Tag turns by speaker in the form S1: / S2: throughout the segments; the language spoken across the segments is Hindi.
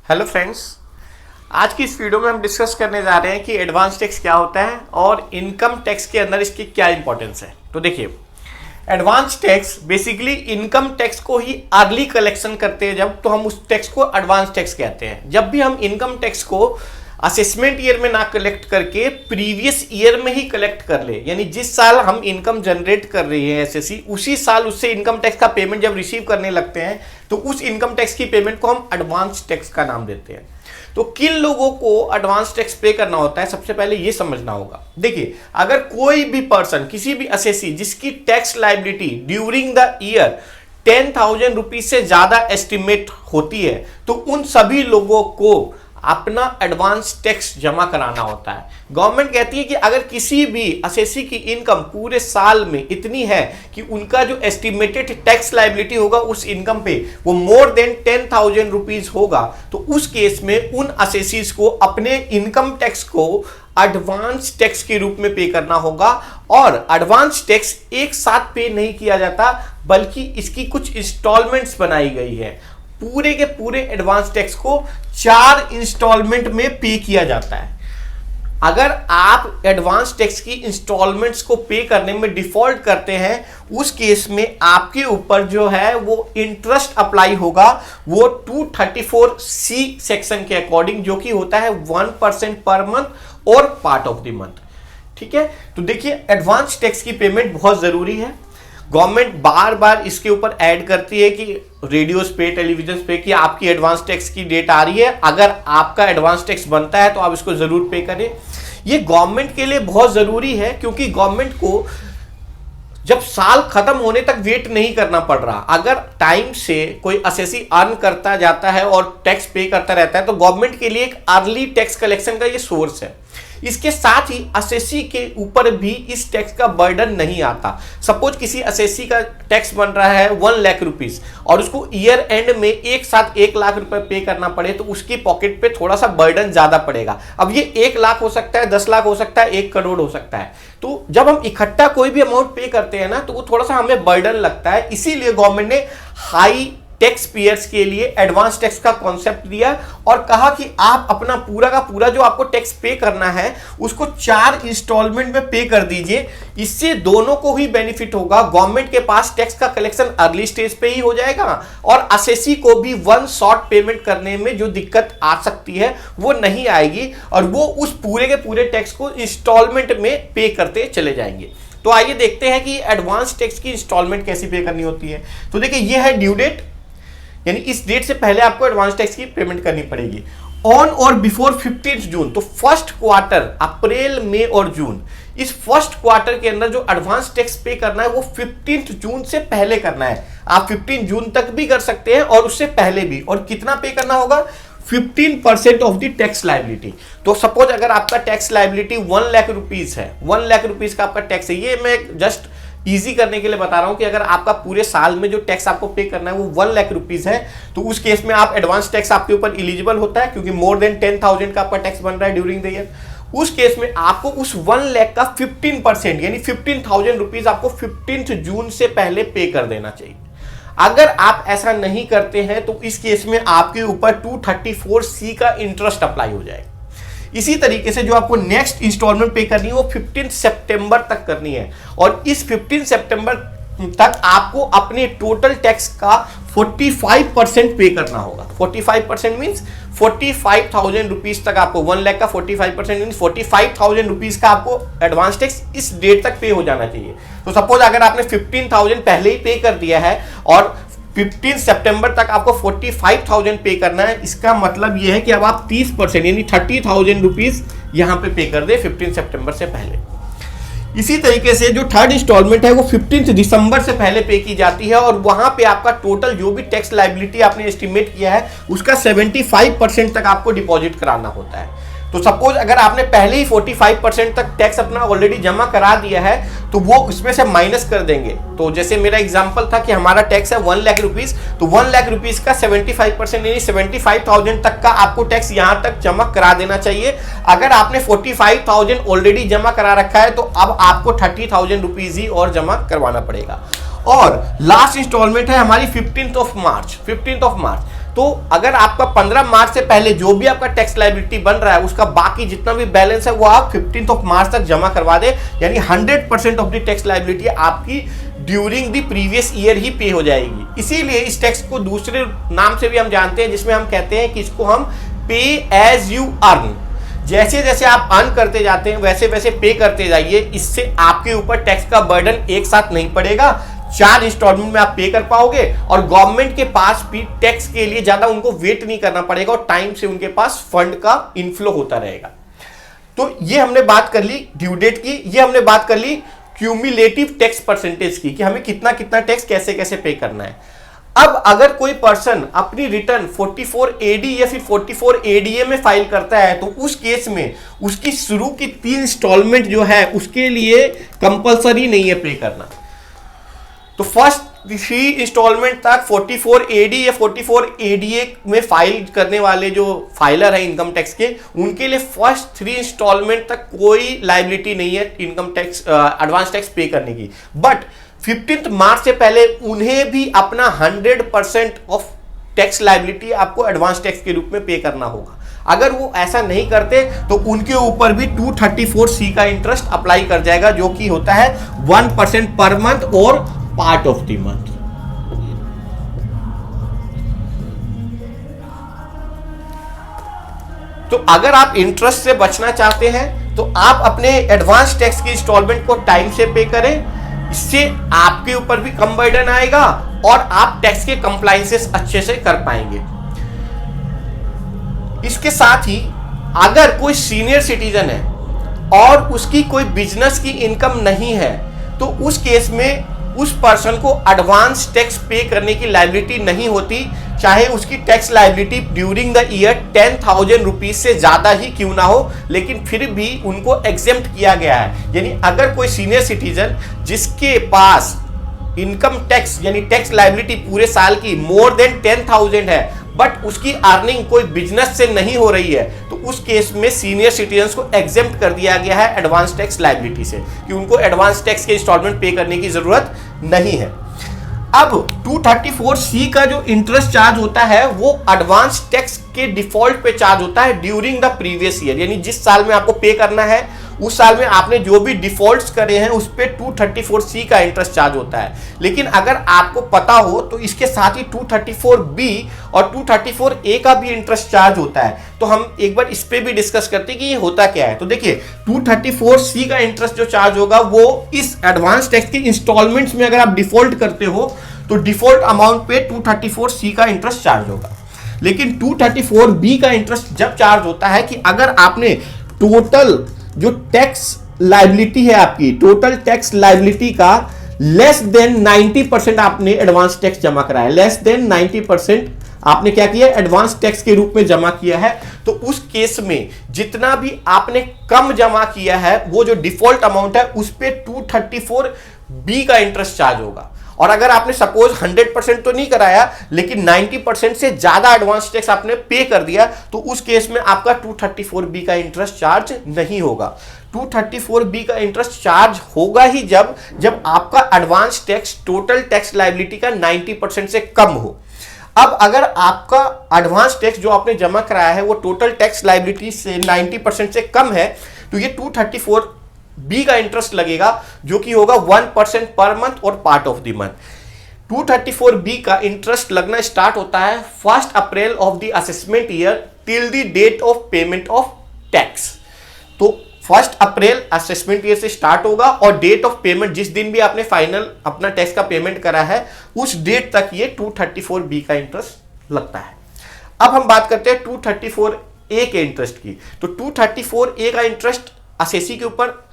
S1: हेलो फ्रेंड्स, आज की इस वीडियो में हम डिस्कस करने जा रहे हैं कि एडवांस टैक्स क्या होता है और इनकम टैक्स के अंदर इसकी क्या इंपॉर्टेंस है। तो देखिए, advance tax basically income tax को ही अर्ली कलेक्शन करते हैं जब, तो हम उस टैक्स को एडवांस टैक्स कहते हैं। जब भी हम इनकम टैक्स को असेसमेंट ईयर में ना कलेक्ट करके प्रीवियस ईयर में ही कलेक्ट कर ले, यानी जिस साल हम इनकम जनरेट कर रही है एसएससी, उसी साल उससे इनकम टैक्स का पेमेंट जब रिसीव करने लगते हैं तो उस इनकम टैक्स की पेमेंट को हम एडवांस टैक्स का नाम देते हैं। तो किन लोगों को एडवांस टैक्स पे करना होता है, सबसे पहले ये समझना होगा। देखिए, अगर कोई भी पर्सन, किसी भी असेसी जिसकी tax liability during the year 10,000 rupees से ज्यादा एस्टिमेट होती है, तो उन सभी लोगों को अपना एडवांस टैक्स जमा कराना होता है। गवर्नमेंट कहती है कि अगर किसी भी असेसी की इनकम पूरे साल में इतनी है कि उनका जो एस्टिमेटेड टैक्स लायबिलिटी होगा उस इनकम पे वो मोर देन 10,000 रुपीज होगा, तो उस केस में उन असेसीज को अपने इनकम टैक्स को एडवांस टैक्स के रूप में पे करना होगा। और एडवांस टैक्स एक साथ पे नहीं किया जाता, बल्कि इसकी कुछ इंस्टॉलमेंट्स बनाई गई है। पूरे के पूरे एडवांस टैक्स को 4 इंस्टॉलमेंट में पे किया जाता है। अगर आप एडवांस टैक्स की इंस्टॉलमेंट्स को पे करने में डिफॉल्ट करते हैं, उस केस में आपके ऊपर जो है वो इंटरेस्ट अप्लाई होगा, वो 234C सेक्शन के अकॉर्डिंग, जो कि होता है 1% पर मंथ और पार्ट ऑफ द मंथ। ठीक है, तो देखिए, एडवांस टैक्स की पेमेंट बहुत जरूरी है। गवर्नमेंट बार बार इसके ऊपर ऐड करती है कि रेडियोस पे, टेलीविजन पे, कि आपकी एडवांस टैक्स की डेट आ रही है, अगर आपका एडवांस टैक्स बनता है तो आप इसको जरूर पे करें। ये गवर्नमेंट के लिए बहुत जरूरी है, क्योंकि गवर्नमेंट को जब साल खत्म होने तक वेट नहीं करना पड़ रहा। अगर टाइम से कोई असेसी अर्न करता जाता है और टैक्स पे करता रहता है, तो गवर्नमेंट के लिए एक अर्ली टैक्स कलेक्शन का ये सोर्स है। इसके साथ ही असेसी के ऊपर भी इस टैक्स का बर्डन नहीं आता। सपोज किसी असेसी का टैक्स बन रहा है 1 लाख रुपीस और उसको ईयर एंड में एक साथ 1 लाख रुपए पे करना पड़े, तो उसकी पॉकेट पे थोड़ा सा बर्डन ज्यादा पड़ेगा। अब ये 1 लाख हो सकता है, 10 लाख हो सकता है, 1 करोड़ हो सकता है। तो जब हम इकट्ठा कोई भी अमाउंट पे करते हैं ना, तो वो थोड़ा सा हमें बर्डन लगता है। इसीलिए गवर्नमेंट ने हाई टैक्स पेयर्स के लिए एडवांस टैक्स का कॉन्सेप्ट दिया और कहा कि आप अपना पूरा का पूरा जो आपको टैक्स पे करना है उसको 4 इंस्टॉलमेंट में पे कर दीजिए। इससे दोनों को ही बेनिफिट होगा। गवर्नमेंट के पास टैक्स का कलेक्शन अर्ली स्टेज पे ही हो जाएगा और असेसी को भी वन शॉट पेमेंट करने में जो दिक्कत आ सकती है वो नहीं आएगी, और वो उस पूरे के पूरे टैक्स को इंस्टॉलमेंट में पे करते चले जाएंगे। तो आइए देखते हैं कि एडवांस टैक्स की इंस्टॉलमेंट कैसी पे करनी होती है। तो देखिए, ये है ड्यू डेट, यानी इस डेट से पहले आपको एडवांस टैक्स की पेमेंट करनी पड़ेगी। ऑन और बिफोर 15 जून, तो फर्स्ट क्वार्टर अप्रैल, मई और जून, इस फर्स्ट क्वार्टर के अंदर जो एडवांस टैक्स पे करना है वो 15 जून से पहले करना है। आप 15 जून तक भी कर सकते हैं और उससे पहले भी। और कितना पे करना होगा? 15% ऑफ द टैक्स लायबिलिटी। तो सपोज अगर आपका टैक्स लायबिलिटी 1 लाख रुपीज है, 1 लाख रुपीज का आपका टैक्स है। ये मैं जस्ट इजी करने के लिए बता रहा हूं कि अगर आपका पूरे साल में जो टैक्स आपको पे करना है वो 1 लाख रुपीज है, तो उस केस में आप एडवांस टैक्स आपके ऊपर एलिजिबल होता है, क्योंकि मोर देन 10,000 का आपका टैक्स बन रहा है ड्यूरिंग द ईयर। उस केस में आपको उस 1 लाख का 15% यानी 15,000 रुपीज आपको 15 जून से पहले पे कर देना चाहिए। अगर आप ऐसा नहीं करते हैं तो इस केस में आपके ऊपर 234C का इंटरेस्ट अप्लाई हो जाएगा। इसी तरीके से जो आपको नेक्स्ट इंस्टॉलमेंट पे करनी है वो 15 सितंबर तक करनी है, और इस 15 सितंबर तक आपको अपने टोटल टैक्स का 45% पे करना होगा। 45% मीन्स 45,000 रुपीज तक आपको, 1 लाख का 45% मीन्स 45,000 रुपीज का आपको एडवांस टैक्स इस डेट तक पे हो जाना चाहिए। तो सपोज अगर आपने 15,000 पहले ही पे कर दिया है और 15 सितंबर तक आपको 45,000 पे करना है, इसका मतलब यह है कि अब आप 30% यानी 30,000 रुपीज यहां पे कर दे 15 सितंबर से पहले। इसी तरीके से जो थर्ड इंस्टॉलमेंट है वो 15 दिसंबर से पहले पे की जाती है, और वहां पे आपका टोटल जो भी टैक्स लायबिलिटी आपने एस्टिमेट किया है उसका 75% तक आपको डिपॉजिट कराना होता है। तो सपोज अगर आपने पहले ही 45% तक टैक्स अपना ऑलरेडी जमा करा दिया है, तो वो उसमें से माइनस कर देंगे। तो जैसे मेरा एग्जांपल था कि हमारा टैक्स है 1 लाख रुपीस, तो 1 लाख रुपीस का 75% यानी 75,000 तक का आपको टैक्स यहां तक जमा करा देना चाहिए। अगर आपने 45,000 ऑलरेडी जमा करा रखा है, तो अब आपको 30,000 रुपीज ही और जमा करवाना पड़ेगा। और लास्ट इंस्टॉलमेंट है हमारी 15th ऑफ मार्च। तो अगर आपका 15 मार्च से पहले जो भी आपका टैक्स लायबिलिटी बन रहा है उसका बाकी जितना भी बैलेंस है वो आप 15 मार्च तक जमा करवा दे, यानी 100% ऑफ द टैक्स लायबिलिटी आपकी ड्यूरिंग द प्रीवियस ईयर ही पे हो जाएगी। इसीलिए इस टैक्स को दूसरे नाम से भी हम जानते हैं, जिसमें हम कहते हैं कि इसको हम पे एज यू अर्न। जैसे जैसे आप अर्न करते जाते हैं वैसे वैसे पे करते जाइए, इससे आपके ऊपर टैक्स का बर्डन एक साथ नहीं पड़ेगा, 4 इंस्टॉलमेंट में आप पे कर पाओगे और गवर्नमेंट के पास भी टैक्स के लिए ज्यादा उनको वेट नहीं करना पड़ेगा और टाइम से उनके पास फंड का इनफ्लो होता रहेगा। तो ये हमने बात कर ली ड्यू डेट की, ये हमने बात कर ली क्यूमुलेटिव टैक्स परसेंटेज की कि हमें कितना कितना टैक्स कैसे कैसे पे करना है। अब अगर कोई पर्सन अपनी रिटर्न 44 AD या फिर 44 ADA में फाइल करता है तो उस केस में उसकी शुरू की 3 इंस्टॉलमेंट जो है उसके लिए कंपलसरी नहीं है पे करना। तो फर्स्ट 3 इंस्टॉलमेंट तक 44 AD या 44 ADA में फाइल करने वाले जो फाइलर है इनकम टैक्स के, उनके लिए फर्स्ट 3 इंस्टॉलमेंट तक कोई लायबिलिटी नहीं है इनकम टैक्स एडवांस टैक्स पे करने की। बट 15 मार्च से पहले उन्हें भी अपना 100% ऑफ टैक्स लायबिलिटी आपको एडवांस टैक्स के रूप में पे करना होगा। अगर वो ऐसा नहीं करते तो उनके ऊपर भी 234C का इंटरेस्ट अप्लाई कर जाएगा, जो कि होता है 1% पर मंथ और पार्ट ऑफ द मंथ। तो अगर आप इंटरेस्ट से बचना चाहते हैं तो आप अपने एडवांस टैक्स की इंस्टॉलमेंट को टाइम से पे करें, इससे आपके ऊपर भी कम बर्डन आएगा और आप टैक्स के कंप्लायंसेस अच्छे से कर पाएंगे। इसके साथ ही अगर कोई सीनियर सिटीजन है और उसकी कोई बिजनेस की इनकम नहीं है तो उस केस में उस पर्सन को एडवांस टैक्स पे करने की लायबिलिटी नहीं होती, चाहे उसकी tax liability during the year 10,000 rupees से ज्यादा ही क्यों ना हो, लेकिन फिर भी उनको एग्जेम्प्ट किया गया है। यानी अगर कोई सीनियर सिटीजन जिसके पास इनकम टैक्स यानी टैक्स लायबिलिटी पूरे साल की मोर देन 10,000 है बट उसकी अर्निंग कोई बिजनेस से नहीं हो रही है, तो उस केस में सीनियर सिटीजन्स को एग्जेम्प्ट कर दिया गया है एडवांस टैक्स लायबिलिटी से, कि उनको एडवांस टैक्स के इंस्टॉलमेंट पे करने की जरूरत नहीं है। अब 234C का जो इंटरेस्ट चार्ज होता है वो एडवांस टैक्स के डिफॉल्ट पे चार्ज होता है ड्यूरिंग द प्रीवियस ईयर, यानी जिस साल में आपको पे करना है उस साल में आपने जो भी डिफॉल्ट्स करे हैं उस पे 234C का इंटरेस्ट चार्ज होता है। लेकिन अगर आपको पता हो तो इसके साथ ही 234B और 234A का भी इंटरेस्ट चार्ज होता है। तो हम एक बार इस पे भी डिस्कस करते हैं कि ये होता क्या है। तो देखिए 234C का इंटरेस्ट जो चार्ज होगा वो इस एडवांस टैक्स के इंस्टॉलमेंट्स में अगर आप डिफॉल्ट करते हो तो डिफॉल्ट अमाउंट पे 234C का इंटरेस्ट चार्ज होगा। लेकिन 234B का इंटरेस्ट जब चार्ज होता है कि अगर आपने टोटल जो टैक्स लायबिलिटी है आपकी, टोटल टैक्स लायबिलिटी का लेस देन 90% आपने एडवांस टैक्स जमा कराया, लेस देन 90% आपने क्या किया एडवांस टैक्स के रूप में जमा किया है, तो उस केस में जितना भी आपने कम जमा किया है वो जो डिफॉल्ट अमाउंट है उस पे 234B का इंटरेस्ट चार्ज होगा। और अगर आपने सपोज 100% तो नहीं कराया लेकिन 90% से ज्यादा एडवांस टैक्स आपने पे कर दिया तो उस केस में आपका 234B का इंटरेस्ट चार्ज नहीं होगा। 234B का इंटरेस्ट चार्ज होगा ही जब आपका advance tax total tax liability का 90% से कम हो। अब अगर आपका एडवांस टैक्स जो आपने जमा कराया है वो टोटल टैक्स लायबिलिटी से 90% से कम है तो ये 234B का इंटरेस्ट लगेगा जो कि होगा 1% पर मंथ और part of the month. 234B का इंटरेस्ट लगना स्टार्ट होता है 1 April of the assessment year till the date of payment of tax. तो 1 अप्रैल असेसमेंट ईयर से स्टार्ट होगा और डेट ऑफ पेमेंट जिस दिन भी आपने फाइनल अपना टैक्स का पेमेंट करा है उस डेट तक ये 234B का इंटरेस्ट लगता है। अब हम बात करते हैं 234A के इंटरेस्ट की। तो 234A का इंटरेस्ट असेसी के ऊपर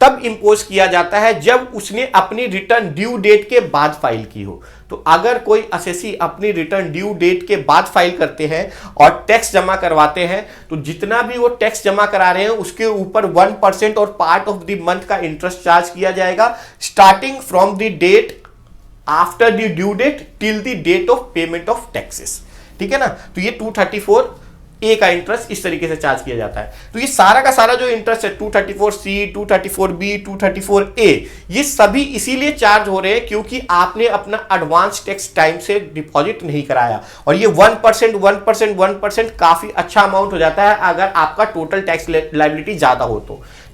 S1: तब इंपोज किया जाता है जब उसने अपनी रिटर्न ड्यू डेट के बाद फाइल की हो। तो अगर कोई असेसी अपनी रिटर्न ड्यू डेट के बाद फाइल करते हैं और टैक्स जमा करवाते हैं तो जितना भी वो टैक्स जमा करा रहे हैं उसके ऊपर 1% और पार्ट ऑफ द मंथ का इंटरेस्ट चार्ज किया जाएगा starting from the date after the due date till the date of payment of taxes. ठीक है ना। तो ये 234 ए का इंटरेस्ट इस तरीके से चार्ज किया जाता है। तो ये सारा का सारा जो इंटरेस्ट है 234C, 234B, 234A, ये सभी इसीलिए चार्ज हो रहे हैं क्योंकि आपने अपना एडवांस टैक्स टाइम से डिपॉजिट नहीं कराया। और ये 1% काफी अच्छा अमाउंट हो जाता है अगर आपका टोटल टैक्स लायबिलिटी ज्यादा हो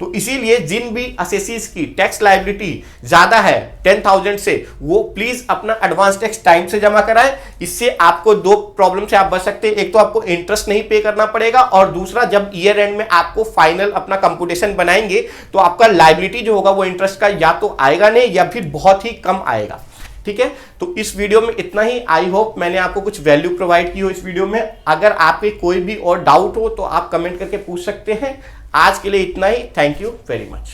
S1: तो इसीलिए जिन भी असेसीज की टैक्स लायबिलिटी ज्यादा है 10,000 से, वो प्लीज अपना एडवांस टैक्स टाइम से जमा कराएं। इससे आपको दो प्रॉब्लम से आप बच सकते हैं, एक तो आपको इंटरेस्ट नहीं पे करना पड़ेगा और दूसरा जब ईयर एंड में आपको फाइनल अपना कंप्यूटेशन बनाएंगे तो आपका लायबिलिटी जो होगा वो इंटरेस्ट का या तो आएगा नहीं या फिर बहुत ही कम आएगा। ठीक है, तो इस वीडियो में इतना ही। आई होप मैंने आपको कुछ वैल्यू प्रोवाइड की हो इस वीडियो में। अगर आपके कोई भी और डाउट हो तो आप कमेंट करके पूछ सकते हैं। आज के लिए इतना ही। Thank you very much.